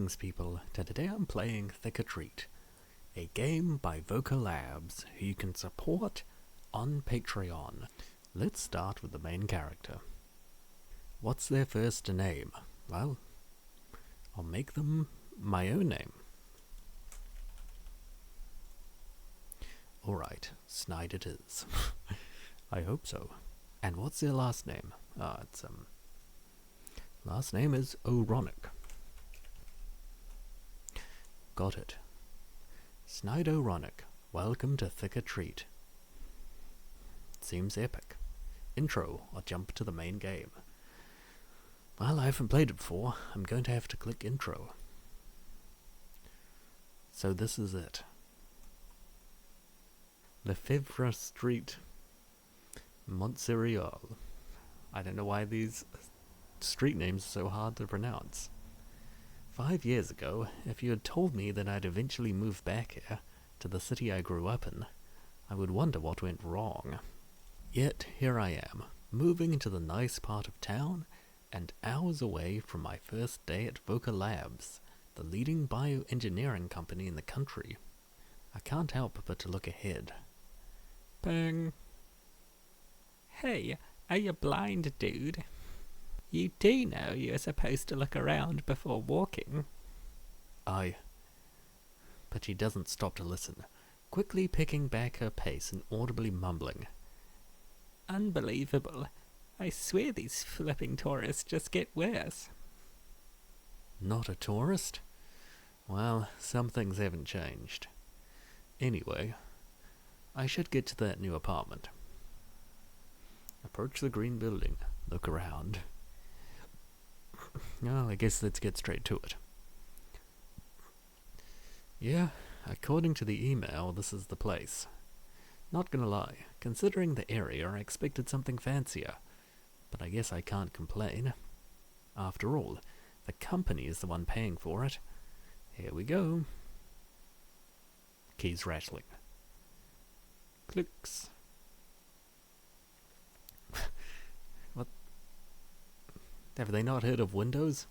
Greetings people, today I'm playing Thick or Treat, a game by Voca Labs who you can support on Patreon. Let's start with the main character. What's their first name? Well, I'll make them my own name. Alright, Snide it is. I hope so. And what's their last name? Last name is O'Ronick. Got it. Snide O'Ronick, welcome to Thick or Treat. Seems epic. Intro, or jump to the main game. Well, I haven't played it before. I'm going to have to click intro. So this is it. Lefebvre Street, Montserrat. I don't know why these street names are so hard to pronounce. 5 years ago, if you had told me that I'd eventually move back here, to the city I grew up in, I would wonder what went wrong. Yet, here I am, moving into the nice part of town, and hours away from my first day at Voca Labs, the leading bioengineering company in the country. I can't help but to look ahead. Bang. Hey, are you blind, dude? You do know you're supposed to look around before walking. But she doesn't stop to listen, quickly picking back her pace and audibly mumbling. Unbelievable. I swear these flipping tourists just get worse. Not a tourist? Well, some things haven't changed. Anyway, I should get to that new apartment. Approach the green building, look around. Oh, I guess let's get straight to it. Yeah, according to the email, this is the place. Not gonna lie, considering the area, I expected something fancier. But I guess I can't complain. After all, the company is the one paying for it. Here we go. Keys rattling. Clicks. What? Have they not heard of Windows?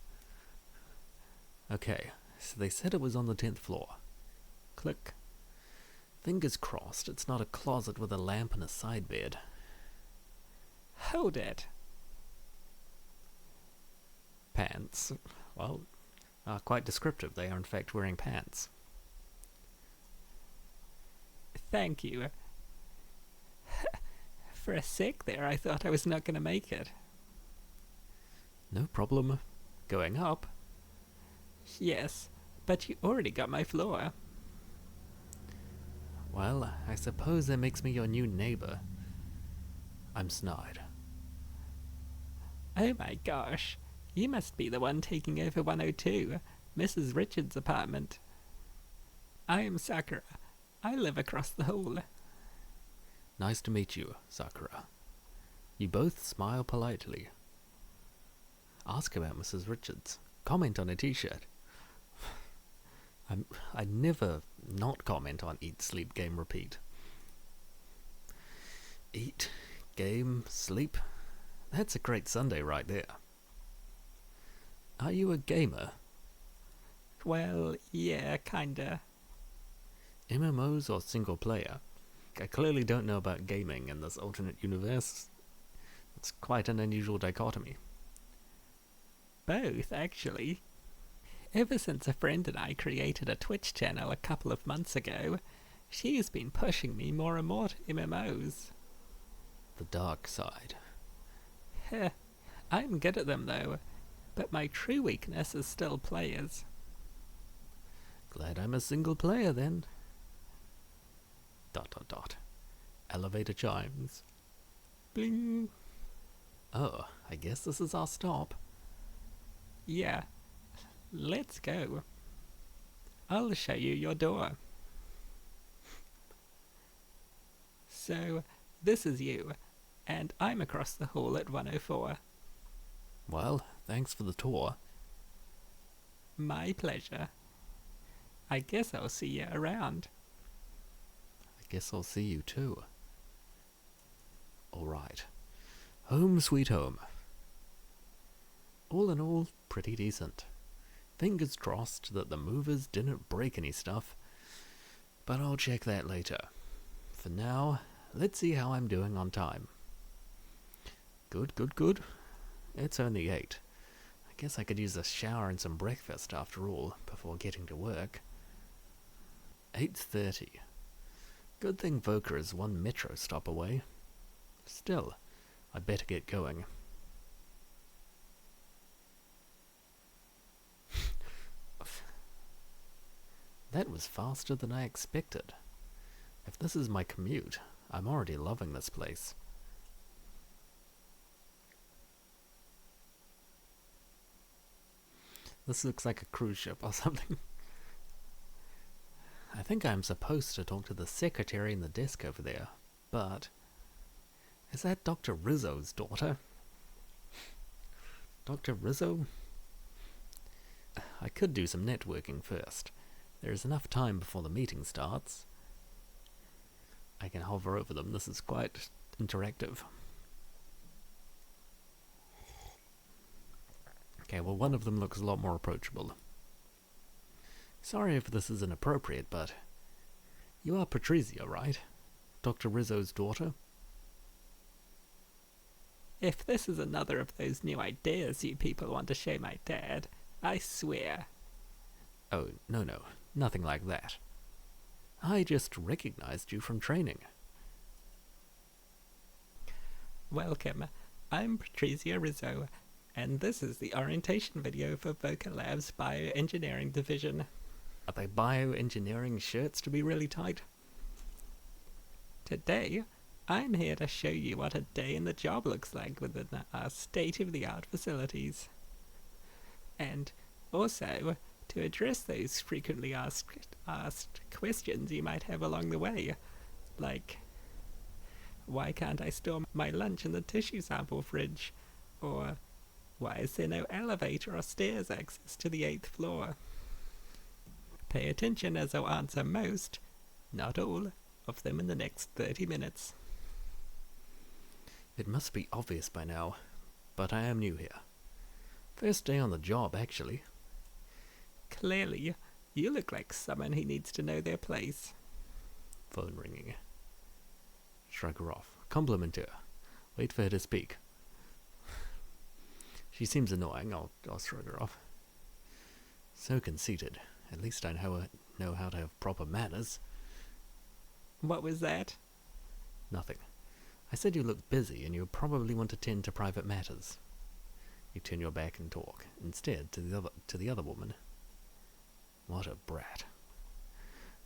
Okay, so they said it was on the 10th floor. Click. Fingers crossed it's not a closet with a lamp and a side bed. Hold it. Pants. Well, quite descriptive. They are in fact wearing pants. Thank you. For a sec there, I thought I was not going to make it. No problem. Going up. Yes, but you already got my floor. Well, I suppose that makes me your new neighbor. I'm Snide. Oh my gosh, you must be the one taking over 102, Mrs. Richards' apartment. I am Sakura. I live across the hall. Nice to meet you, Sakura. You both smile politely. Ask about Mrs. Richards. Comment on a t-shirt. I'd never not comment on eat, sleep, game, repeat. Eat, game, sleep. That's a great Sunday right there. Are you a gamer? Well, yeah, kinda. MMOs or single player? I clearly don't know about gaming in this alternate universe. It's quite an unusual dichotomy. Both, actually. Ever since a friend and I created a Twitch channel a couple of months ago, she's been pushing me more and more to MMOs. The dark side. Heh, I'm good at them though, but my true weakness is still players. Glad I'm a single player then. ... Elevator chimes. Bling. Oh, I guess this is our stop. Yeah, let's go. I'll show you your door. So, this is you, and I'm across the hall at 104. Well, thanks for the tour. My pleasure. I guess I'll see you around. I guess I'll see you too. Alright. Home sweet home. All in all, pretty decent. Fingers crossed that the movers didn't break any stuff, but I'll check that later. For now, let's see how I'm doing on time. Good, good, good. It's only 8. I guess I could use a shower and some breakfast after all, before getting to work. 8:30. Good thing Voca is 1 metro stop away. Still, I'd better get going. That was faster than I expected. If this is my commute, I'm already loving this place. This looks like a cruise ship or something. I think I'm supposed to talk to the secretary in the desk over there, but... Is that Dr. Rizzo's daughter? Dr. Rizzo? I could do some networking first. There is enough time before the meeting starts. I can hover over them. This is quite interactive. Okay, well, one of them looks a lot more approachable. Sorry if this is inappropriate, but you are Patrizia, right? Dr. Rizzo's daughter? If this is another of those new ideas you people want to show my dad, I swear. Oh, no, nothing like that. I just recognized you from training. Welcome, I'm Patrizia Rizzo, and this is the orientation video for Voca Labs Bioengineering Division. Are they bioengineering shirts to be really tight? Today, I'm here to show you what a day in the job looks like within our state-of-the-art facilities. And also, to address those frequently asked questions you might have along the way, like, why can't I store my lunch in the tissue sample fridge? Or, why is there no elevator or stairs access to the 8th floor? Pay attention as I'll answer most, not all, of them in the next 30 minutes. It must be obvious by now, but I am new here. First day on the job, actually. Clearly, you look like someone who needs to know their place. Phone ringing. Shrug her off. Compliment her. Wait for her to speak. She seems annoying. I'll shrug her off. So conceited. At least I know how to have proper manners. What was that? Nothing. I said you look busy and you probably want to tend to private matters. You turn your back and talk, instead to the other woman. What a brat.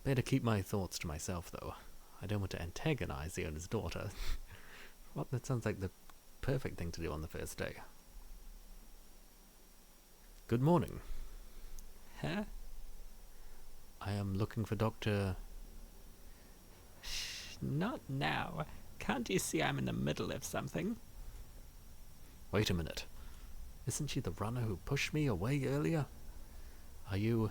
Better keep my thoughts to myself, though. I don't want to antagonize the owner's daughter. What? That sounds like the perfect thing to do on the first day. Good morning. Huh? I am looking for Dr. Shh, not now. Can't you see I'm in the middle of something? Wait a minute. Isn't she the runner who pushed me away earlier? Are you...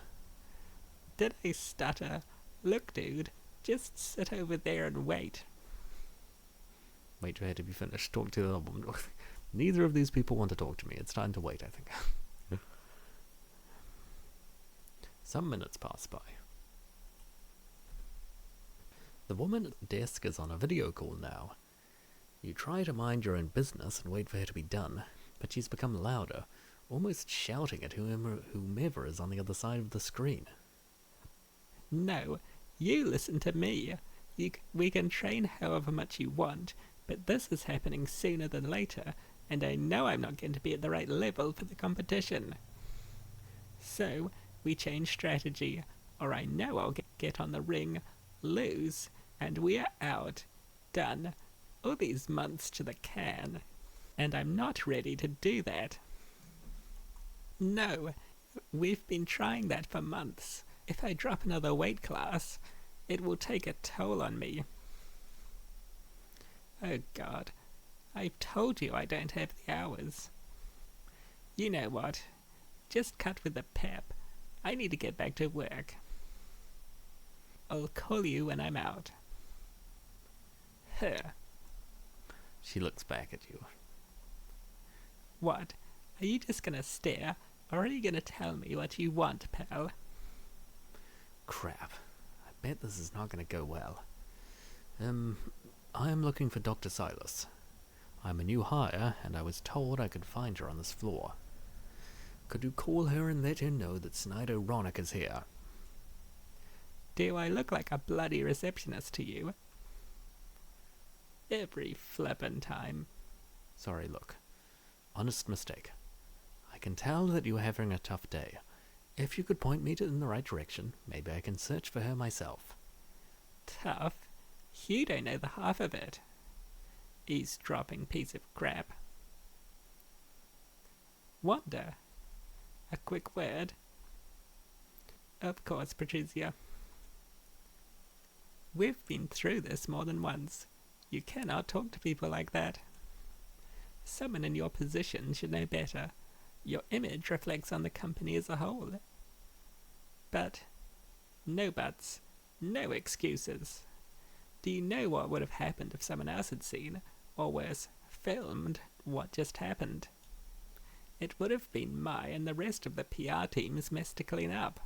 Did I stutter? Look, dude, just sit over there and wait. Wait for her to be finished. Talk to the other woman. Neither of these people want to talk to me. It's time to wait, I think. Some minutes pass by. The woman at the desk is on a video call now. You try to mind your own business and wait for her to be done, but she's become louder, almost shouting at whomever is on the other side of the screen. No, you listen to me. We can train however much you want, but this is happening sooner than later, and I know I'm not going to be at the right level for the competition. So, we change strategy, or I know I'll get on the ring, lose, and we're out. Done. All these months to the can. And I'm not ready to do that. No, we've been trying that for months. If I drop another weight class, it will take a toll on me. Oh God, I've told you I don't have the hours. You know what? Just cut with the pep. I need to get back to work. I'll call you when I'm out. Her. She looks back at you. What? Are you just gonna stare, Or are you going to tell me what you want, pal? Crap. I bet this is not going to go well. I am looking for Dr. Silus. I'm a new hire, and I was told I could find her on this floor. Could you call her and let her know that Snide is here? Do I look like a bloody receptionist to you? Every flippin' time. Sorry, look. Honest mistake. I can tell that you're having a tough day. If you could point me in the right direction, maybe I can search for her myself. Tough? You don't know the half of it. Eavesdropping piece of crap. Wanda. A quick word. Of course, Patricia. We've been through this more than once. You cannot talk to people like that. Someone in your position should know better. Your image reflects on the company as a whole. But, no buts, no excuses. Do you know what would have happened if someone else had seen, or worse, filmed, what just happened? It would have been my and the rest of the PR team's mess to clean up.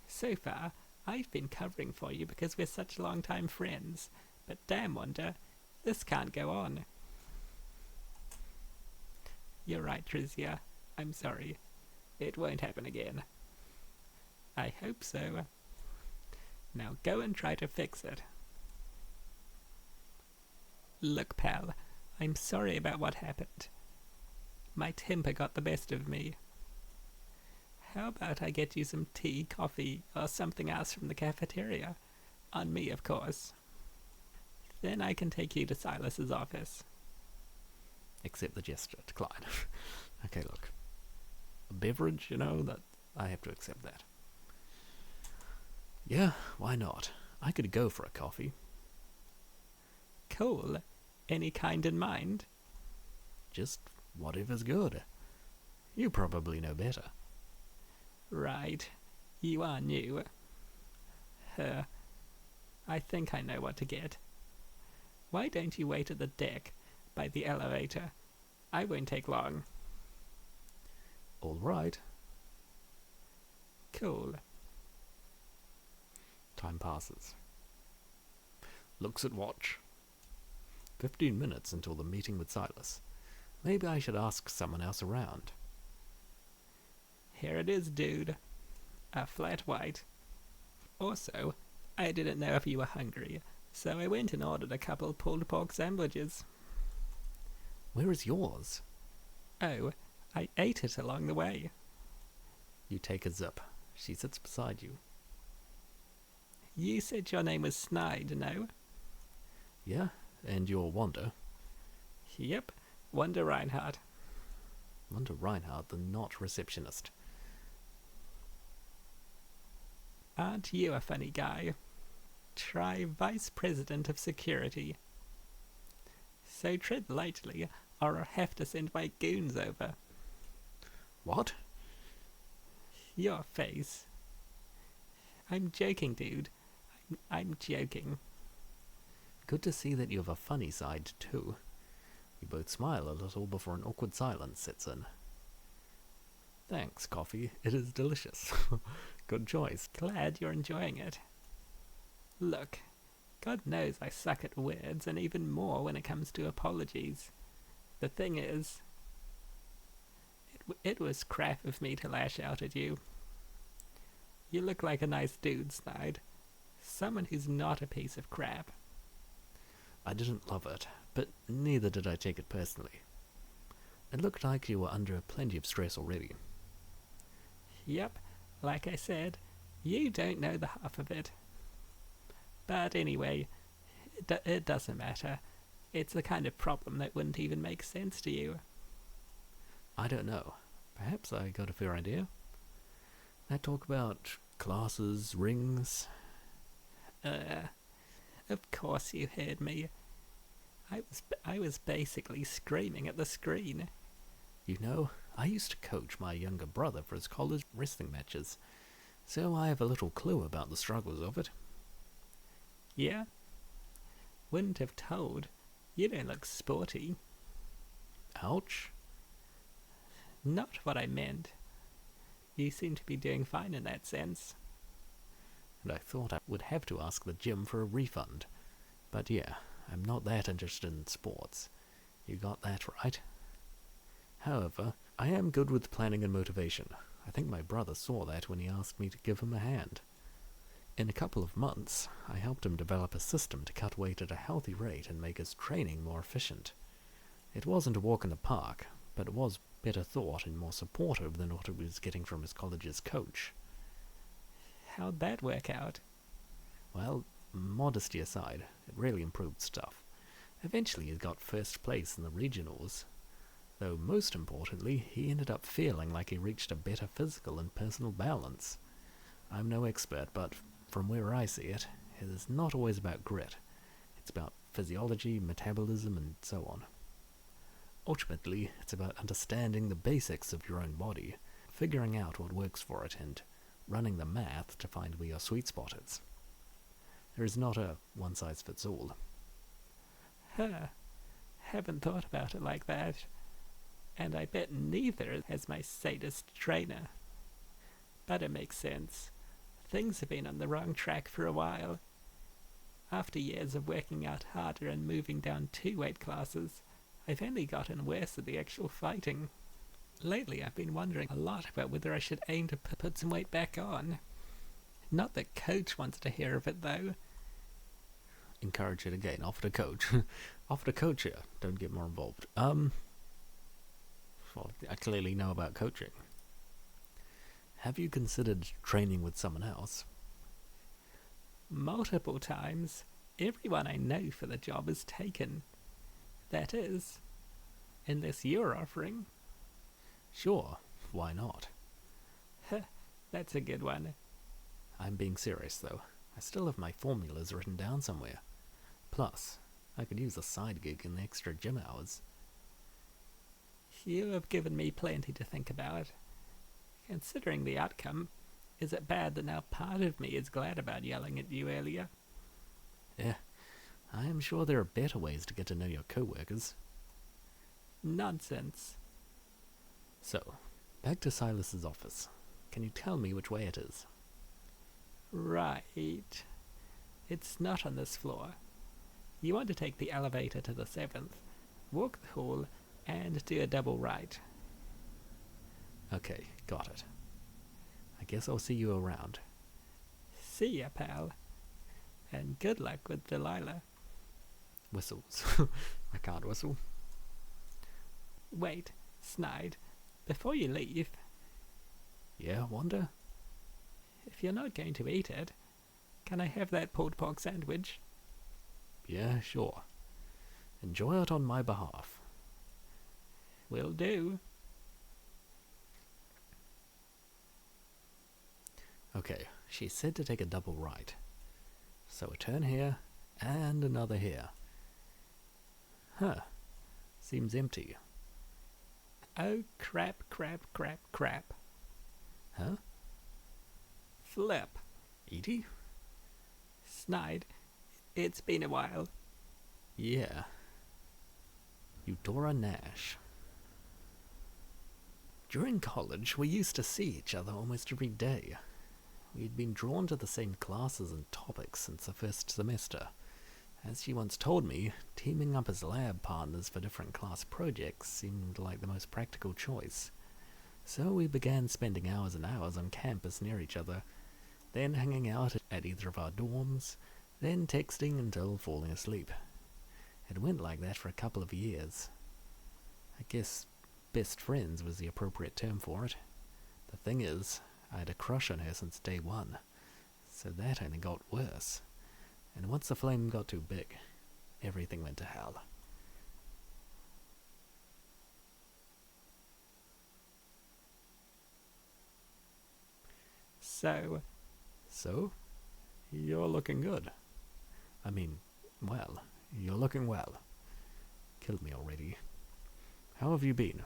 So far, I've been covering for you because we're such long-time friends, but damn, Wanda, this can't go on. You're right, Trizia. I'm sorry. It won't happen again. I hope so. Now go and try to fix it. Look, pal, I'm sorry about what happened. My temper got the best of me. How about I get you some tea, coffee, or something else from the cafeteria? On me, of course. Then I can take you to Silas's office. Accept the gesture. Decline. Okay, look. A beverage, that I have to accept that. Yeah, why not? I could go for a coffee. Cool. Any kind in mind? Just whatever's good. You probably know better. Right. You are new. I think I know what to get. Why don't you wait at the deck by the elevator? I won't take long. All right. Cool. Time passes. Looks at watch. 15 minutes until the meeting with Silus. Maybe I should ask someone else around. Here it is, dude. A flat white. Also, I didn't know if you were hungry, so I went and ordered a couple pulled pork sandwiches. Where is yours? Oh, I ate it along the way. You take a zip. She sits beside you. You said your name was Snide, no? Yeah, and you're Wanda. Yep, Wanda Reinhardt. Wanda Reinhardt, the not receptionist. Aren't you a funny guy? Try Vice President of Security. So tread lightly, or I'll have to send my goons over. What? Your face. I'm joking, dude. I'm joking. Good to see that you have a funny side, too. We both smile a little before an awkward silence sets in. Thanks, coffee. It is delicious. Good choice. Glad you're enjoying it. Look, God knows I suck at words, and even more when it comes to apologies. The thing is, it was crap of me to lash out at you. You look like a nice dude, Snide. Someone who's not a piece of crap. I didn't love it, but neither did I take it personally. It looked like you were under plenty of stress already. Yep, like I said, you don't know the half of it. But anyway, it doesn't matter. It's the kind of problem that wouldn't even make sense to you. I don't know. Perhaps I got a fair idea. That talk about classes, rings... Of course you heard me. I was basically screaming at the screen. You know, I used to coach my younger brother for his college wrestling matches, so I have a little clue about the struggles of it. Yeah? Wouldn't have told. You don't look sporty. Ouch. Not what I meant. You seem to be doing fine in that sense. And I thought I would have to ask the gym for a refund. But yeah, I'm not that interested in sports. You got that right. However, I am good with planning and motivation. I think my brother saw that when he asked me to give him a hand. In a couple of months, I helped him develop a system to cut weight at a healthy rate and make his training more efficient. It wasn't a walk in the park, but it was better thought and more supportive than what he was getting from his college's coach. How'd that work out? Well, modesty aside, it really improved stuff. Eventually he got first place in the regionals, though most importantly, he ended up feeling like he reached a better physical and personal balance. I'm no expert, but from where I see it, it is not always about grit. It's about physiology, metabolism, and so on. Ultimately, it's about understanding the basics of your own body, figuring out what works for it, and running the math to find where your sweet spot is. There is not a one-size-fits-all. Haven't thought about it like that. And I bet neither has my sadist trainer. But it makes sense. Things have been on the wrong track for a while. After years of working out harder and moving down 2 weight classes, I've only gotten worse at the actual fighting. Lately I've been wondering a lot about whether I should aim to put some weight back on. Not that Coach wants to hear of it, though. Encourage it again. Offer to coach. Offer to coach here. Don't get more involved. Well, I clearly know about coaching. Have you considered training with someone else? Multiple times. Everyone I know for the job is taken. That is, unless you're offering. Sure, why not? That's a good one. I'm being serious, though. I still have my formulas written down somewhere. Plus, I could use a side gig in the extra gym hours. You have given me plenty to think about. Considering the outcome, is it bad that now part of me is glad about yelling at you earlier? Yeah, I am sure there are better ways to get to know your co-workers. Nonsense. So, back to Silus's office. Can you tell me which way it is? Right. It's not on this floor. You want to take the elevator to the 7th, walk the hall, and do a double right. Okay, got it. I guess I'll see you around. See ya, pal. And good luck with Delilah. Whistles. I can't whistle. Wait, Snide, before you leave. Yeah, Wanda? If you're not going to eat it, can I have that pulled pork sandwich? Yeah, sure. Enjoy it on my behalf. Will do. Okay, she said to take a double right. So a turn here, and another here. Huh. Seems empty. Oh, crap. Huh? Flip. Edie? Snide, it's been a while. Yeah. Eudora Nash. During college, we used to see each other almost every day. We'd been drawn to the same classes and topics since the first semester. As she once told me, teaming up as lab partners for different class projects seemed like the most practical choice. So we began spending hours and hours on campus near each other, then hanging out at either of our dorms, then texting until falling asleep. It went like that for a couple of years. I guess best friends was the appropriate term for it. The thing is, I had a crush on her since day one, so that only got worse. And once the flame got too big, everything went to hell. So? You're looking good. I mean, well, you're looking well. Killed me already. How have you been?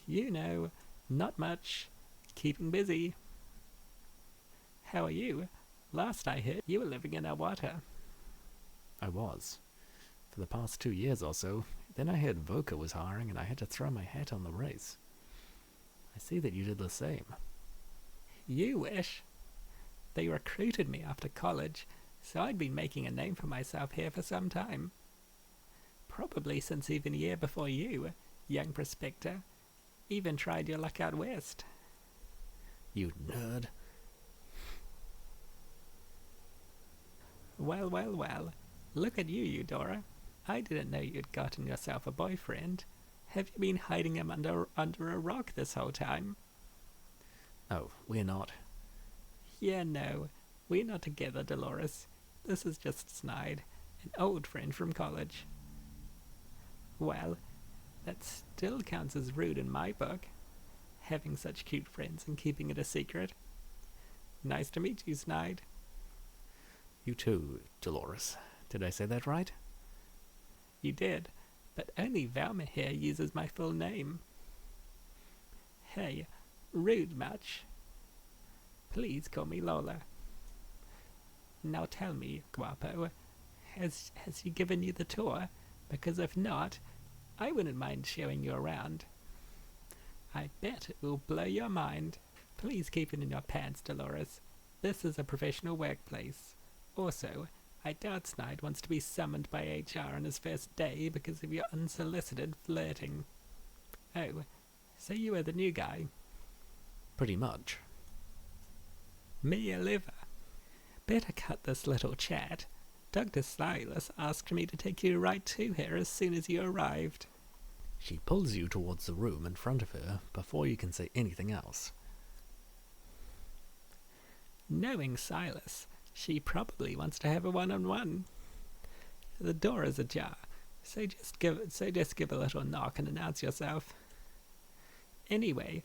You know, not much. Keeping busy. How are you? Last I heard, you were living in Wanda. I was. For the past 2 years or so. Then I heard Voca was hiring and I had to throw my hat on the race. I see that you did the same. You wish. They recruited me after college, so I'd been making a name for myself here for some time. Probably since even a year before you, young prospector. Even tried your luck out west. You nerd. Well, well, well. Look at you, Eudora. I didn't know you'd gotten yourself a boyfriend. Have you been hiding him under a rock this whole time? Oh, we're not. Yeah, no. We're not together, Dolores. This is just Snide, an old friend from college. Well, that still counts as rude in my book, having such cute friends and keeping it a secret. Nice to meet you, Snide. You too, Dolores. Did I say that right? You did, but only Velma here uses my full name. Hey, rude much? Please call me Lola. Now tell me, Guapo, has he given you the tour? Because if not, I wouldn't mind showing you around. I bet it will blow your mind. Please keep it in your pants, Dolores. This is a professional workplace. Also, I doubt Snide wants to be summoned by HR on his first day because of your unsolicited flirting. Oh, so you are the new guy? Pretty much. Me a liver. Better cut this little chat. Dr. Silus asked me to take you right to her as soon as you arrived. She pulls you towards the room in front of her before you can say anything else. Knowing Silus, she probably wants to have a one-on-one. The door is ajar, so just give a little knock and announce yourself. Anyway,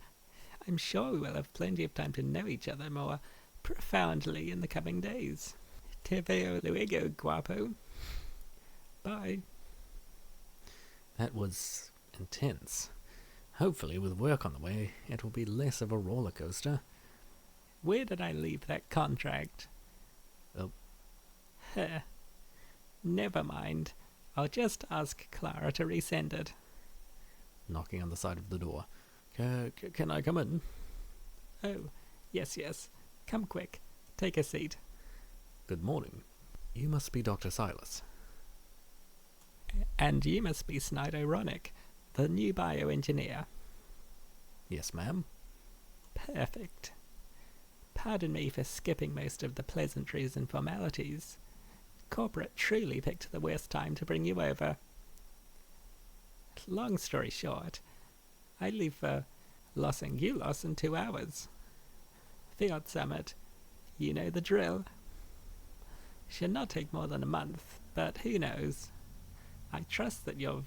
I'm sure we will have plenty of time to know each other more profoundly in the coming days. Te veo luego, guapo. Bye. That was intense. Hopefully, with work on the way, it will be less of a roller coaster. Where did I leave that contract? Oh. Huh. Never mind. I'll just ask Clara to resend it. Knocking on the side of the door. Can I come in? Oh, yes. Come quick. Take a seat. Good morning. You must be Dr. Silus. And you must be Snide Ironic, the new bioengineer. Yes, ma'am. Perfect. Pardon me for skipping most of the pleasantries and formalities. Corporate truly picked the worst time to bring you over. Long story short, I leave for Los Angeles in 2 hours. Field Summit. You know the drill. Should not take more than a month, but who knows? I trust that you've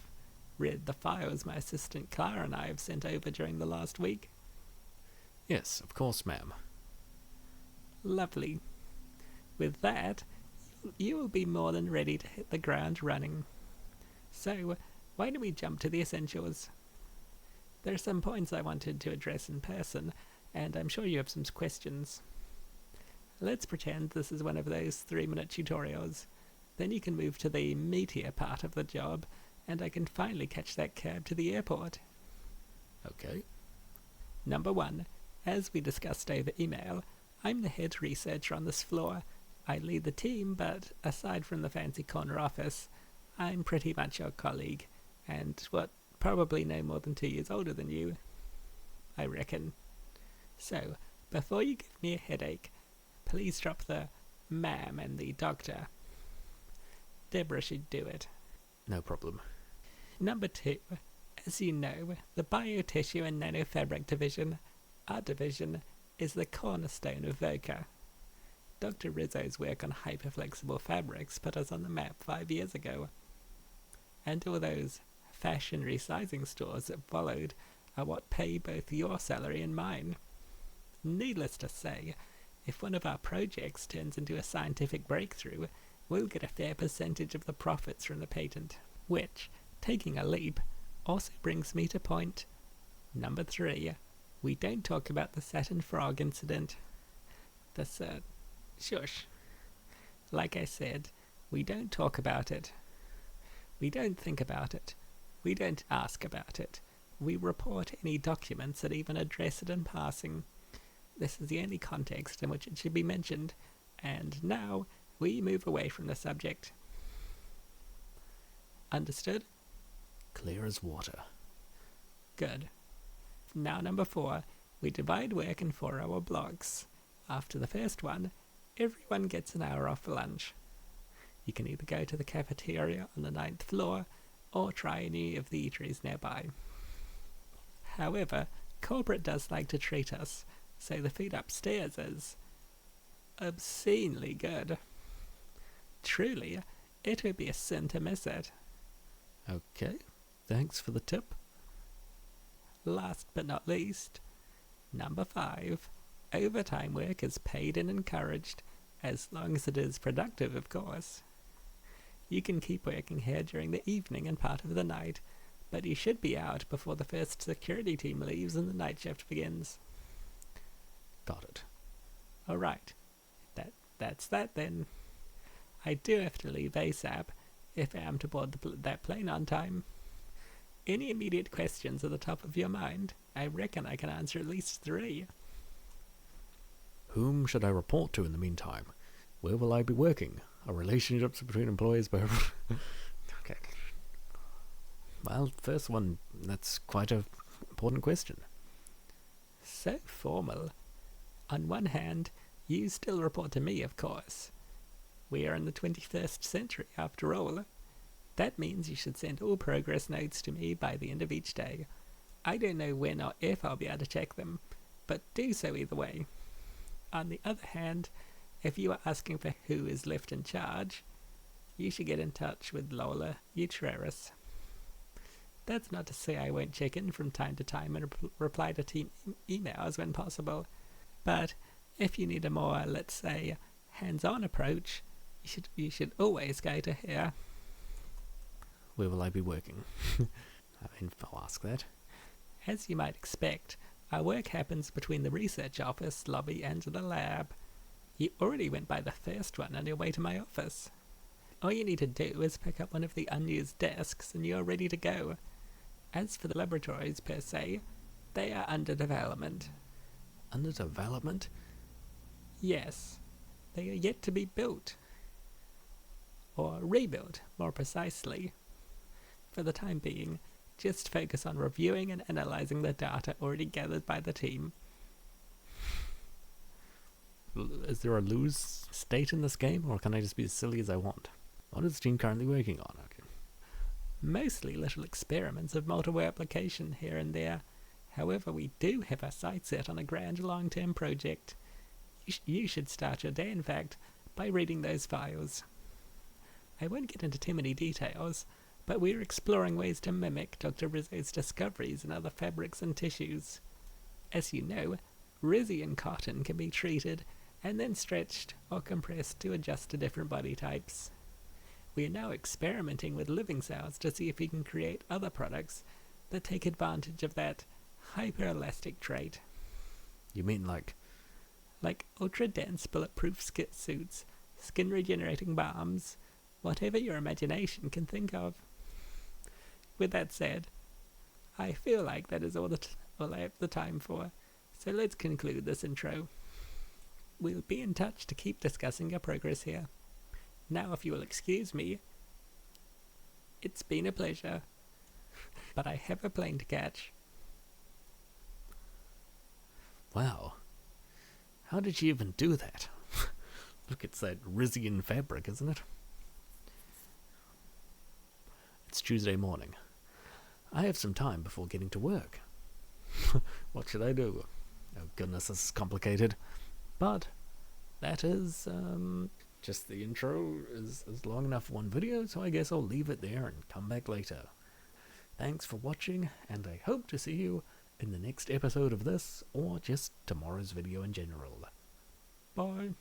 read the files my assistant Clara and I have sent over during the last week. Yes, of course, ma'am. Lovely. With that, you will be more than ready to hit the ground running. So, why don't we jump to the essentials? There are some points I wanted to address in person, and I'm sure you have some questions. Let's pretend this is one of those 3-minute tutorials. Then you can move to the meatier part of the job, and I can finally catch that cab to the airport. Okay. Number 1. As we discussed over email, I'm the head researcher on this floor. I lead the team, but aside from the fancy corner office, I'm pretty much your colleague, and probably no more than 2 years older than you, I reckon. So, before you give me a headache, please drop the ma'am and the doctor. Deborah should do it. No problem. Number 2. As you know, the Biotissue and Nanofabric division, our division, is the cornerstone of Voca. Dr. Rizzo's work on hyperflexible fabrics put us on the map 5 years ago. And all those fashion resizing stores that followed are what pay both your salary and mine. Needless to say, if one of our projects turns into a scientific breakthrough, we'll get a fair percentage of the profits from the patent. Which, taking a leap, also brings me to point number 3. We don't talk about the Saturn Frog incident. Shush. Like I said, we don't talk about it. We don't think about it. We don't ask about it. we report any documents that even address it in passing. This is the only context in which it should be mentioned, and now we move away from the subject. Understood? Clear as water. Good. Now number 4, we divide work in 4-hour blocks. After the first one, everyone gets an hour off for lunch. You can either go to the cafeteria on the 9th floor, or try any of the eateries nearby. However, corporate does like to treat us, so the food upstairs is obscenely good. Truly, it would be a sin to miss it. Okay, thanks for the tip. Last but not least, number 5, overtime work is paid and encouraged, as long as it is productive, of course. You can keep working here during the evening and part of the night, but you should be out before the first security team leaves and the night shift begins. Got it. Alright, that's that then. I do have to leave ASAP if I am to board that plane on time. Any immediate questions at the top of your mind? I reckon I can answer at least 3. Whom should I report to in the meantime? Where will I be working? Are relationships between employees by... Okay. Well, first one, that's quite an important question. So formal. On one hand, you still report to me, of course. We are in the 21st century, after all. That means you should send all progress notes to me by the end of each day. I don't know when or if I'll be able to check them, but do so either way. On the other hand, if you are asking for who is left in charge, you should get in touch with Lola Eutreris. That's not to say I won't check in from time to time and reply to team emails when possible, but if you need a more, let's say, hands-on approach, you should always go to her. Where will I be working? I mean, I'll ask that. As you might expect, our work happens between the research office, lobby, and the lab. You already went by the first one on your way to my office. All you need to do is pick up one of the unused desks and you're ready to go. As for the laboratories per se, they are under development. Under development? Yes, they are yet to be built. Or rebuilt, more precisely. For the time being, just focus on reviewing and analysing the data already gathered by the team. Is there a lose state in this game, or can I just be as silly as I want? What is the team currently working on? Okay. Mostly little experiments of multiple application here and there. However, we do have our sights set on a grand long-term project. You should start your day, in fact, by reading those files. I won't get into too many details, but we're exploring ways to mimic Dr. Rizzo's discoveries in other fabrics and tissues. As you know, Rizzian cotton can be treated and then stretched or compressed to adjust to different body types. We are now experimenting with living cells to see if we can create other products that take advantage of that hyperelastic trait. You mean like ultra-dense bulletproof suits, skin-regenerating balms, whatever your imagination can think of. With that said, I feel like that is all I have the time for, so let's conclude this intro. We'll be in touch to keep discussing our progress here. Now, if you will excuse me, it's been a pleasure, but I have a plane to catch. Wow. How did she even do that? Look, it's that Rizzian fabric, isn't it? It's Tuesday morning. I have some time before getting to work. What should I do? Oh goodness, this is complicated. But that is, just the intro is long enough for one video, so I guess I'll leave it there and come back later. Thanks for watching, and I hope to see you in the next episode of this, or just tomorrow's video in general. Bye.